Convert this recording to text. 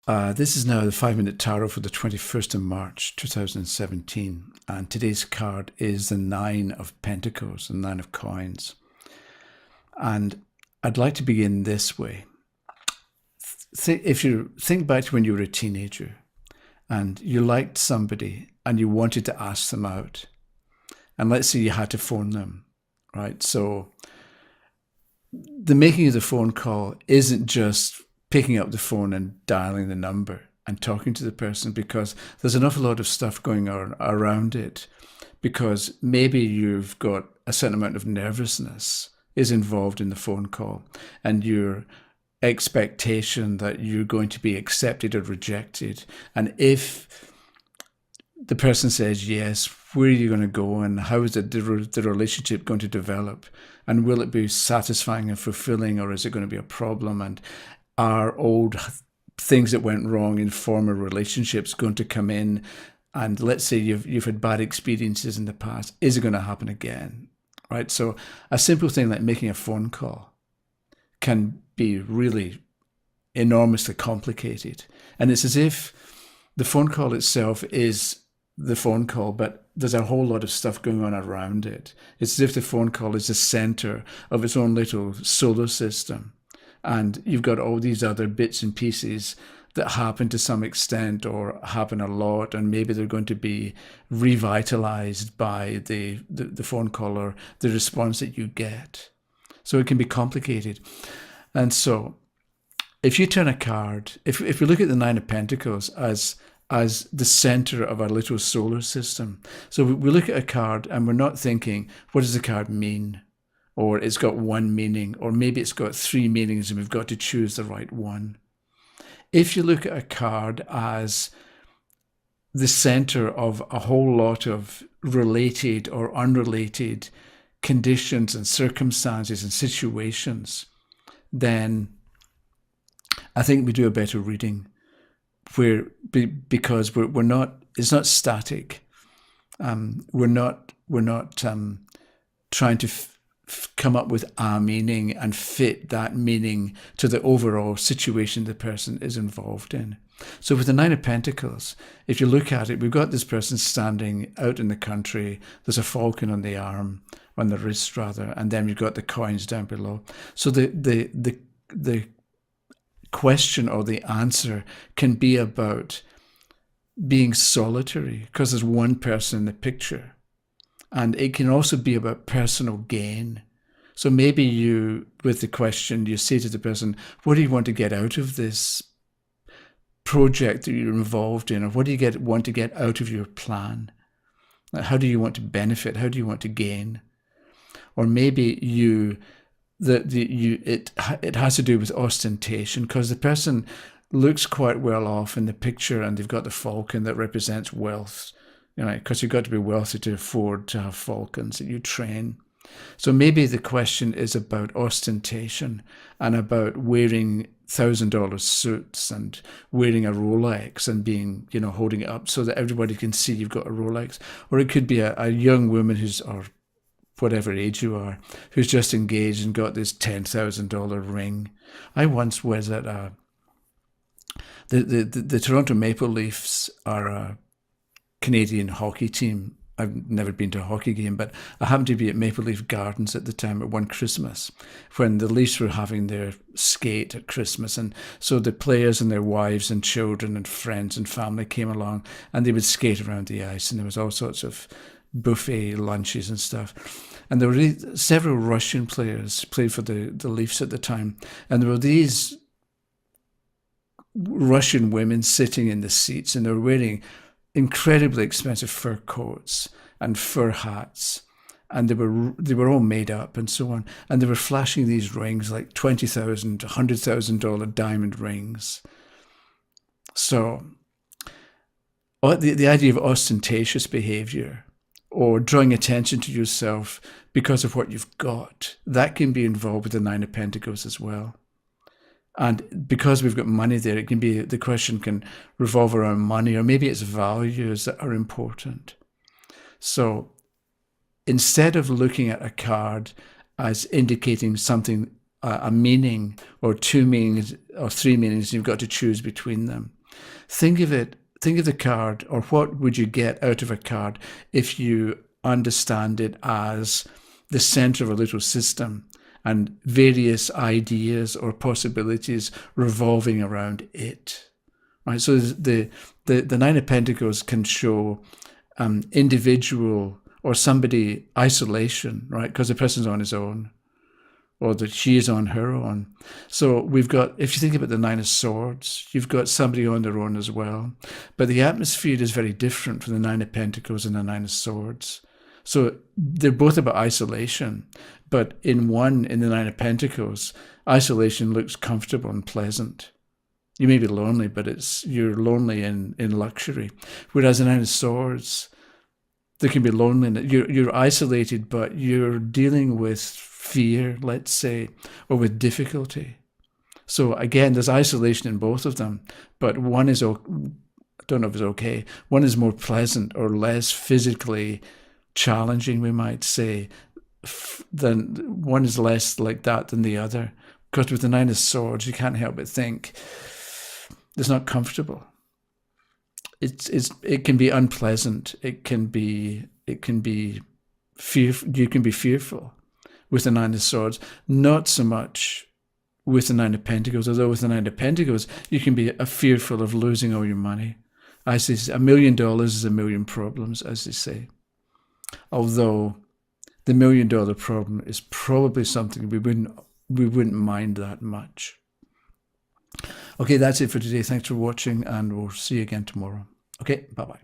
This is now the 5 Minute Tarot for the 21st of March 2017, and today's card is the Nine of Pentacles, the Nine of Coins. And I'd like to begin this way. If you think back to when you were a teenager and you liked somebody and you wanted to ask them out, and let's say you had to phone them, right? So the making of the phone call isn't just picking up the phone and dialing the number and talking to the person, because there's an awful lot of stuff going on around it, because maybe you've got a certain amount of nervousness is involved in the phone call, and your expectation that you're going to be accepted or rejected. And if the person says yes, where are you going to go, and how is the relationship going to develop, and will it be satisfying and fulfilling, or is it going to be a problem, and are old things that went wrong in former relationships going to come in, and let's say you've had bad experiences in the past, is it going to happen again, right? So a simple thing like making a phone call can be really enormously complicated, and it's as if the phone call itself is the phone call, but there's a whole lot of stuff going on around it. It's as if the phone call is the center of its own little solar system, and you've got all these other bits and pieces that happen to some extent or happen a lot, and maybe they're going to be revitalized by the phone call or the response that you get. So it can be complicated. And so if you turn a card, if we look at the Nine of Pentacles as the center of our little solar system. So we look at a card and we're not thinking, what does the card mean? Or it's got one meaning, or maybe it's got three meanings and we've got to choose the right one. If you look at a card as the center of a whole lot of related or unrelated conditions and circumstances and situations, then I think we do a better reading, because we're not. It's not static. We're not trying to come up with a meaning and fit that meaning to the overall situation the person is involved in. So with the Nine of Pentacles, if you look at it, we've got this person standing out in the country. There's a falcon on the arm, on the wrist rather, and then you've got the coins down below. So the question or the answer can be about being solitary, because there's one person in the picture. And it can also be about personal gain. So maybe you, with the question, you say to the person, what do you want to get out of this project that you're involved in? Or what do you want to get out of your plan? How do you want to benefit? How do you want to gain? Or maybe it has to do with ostentation, because the person looks quite well off in the picture and they've got the falcon that represents wealth, because you've got to be wealthy to afford to have falcons that you train. So maybe the question is about ostentation and about wearing $1,000 suits and wearing a Rolex and being, holding it up so that everybody can see you've got a Rolex. Or it could be a young woman or whatever age you are, who's just engaged and got this $10,000 ring. I once was at the Toronto Maple Leafs are a Canadian hockey team. I've never been to a hockey game, but I happened to be at Maple Leaf Gardens at the time at one Christmas when the Leafs were having their skate at Christmas. And so the players and their wives and children and friends and family came along and they would skate around the ice, and there was all sorts of buffet lunches and stuff. And there were several Russian players played for the Leafs at the time. And there were these Russian women sitting in the seats, and they were wearing incredibly expensive fur coats and fur hats, and they were all made up and so on, and they were flashing these rings, like $20,000, $100,000 diamond rings. So the idea of ostentatious behavior or drawing attention to yourself because of what you've got, that can be involved with the Nine of Pentacles as well. And because we've got money there, it can be, the question can revolve around money, or maybe it's values that are important. So instead of looking at a card as indicating something a meaning or two meanings or three meanings, you've got to choose between them. Think of the card, or what would you get out of a card if you understand it as the center of a little system and various ideas or possibilities revolving around it. Right? So the Nine of Pentacles can show individual or somebody isolation, right? Because the person's on his own, or that she is on her own. So we've got, if you think about the Nine of Swords, you've got somebody on their own as well. But the atmosphere is very different from the Nine of Pentacles and the Nine of Swords. So they're both about isolation. But in the Nine of Pentacles, isolation looks comfortable and pleasant. You may be lonely, but you're lonely in luxury. Whereas the Nine of Swords, there can be loneliness. You're isolated, but you're dealing with fear, let's say, or with difficulty. So again, there's isolation in both of them, but one is, I don't know if it's okay, one is more pleasant or less physically challenging, we might say, than one is less like that than the other. Because with the Nine of Swords, you can't help but think it's not comfortable. It can be unpleasant. It can be fearful. You can be fearful with the Nine of Swords. Not so much with the Nine of Pentacles. Although with the Nine of Pentacles, you can be fearful of losing all your money. As they say, $1 million is a million problems, as they say. Although the $1 million problem is probably something we wouldn't mind that much. Okay, that's it for today. Thanks for watching, and we'll see you again tomorrow. Okay, bye-bye.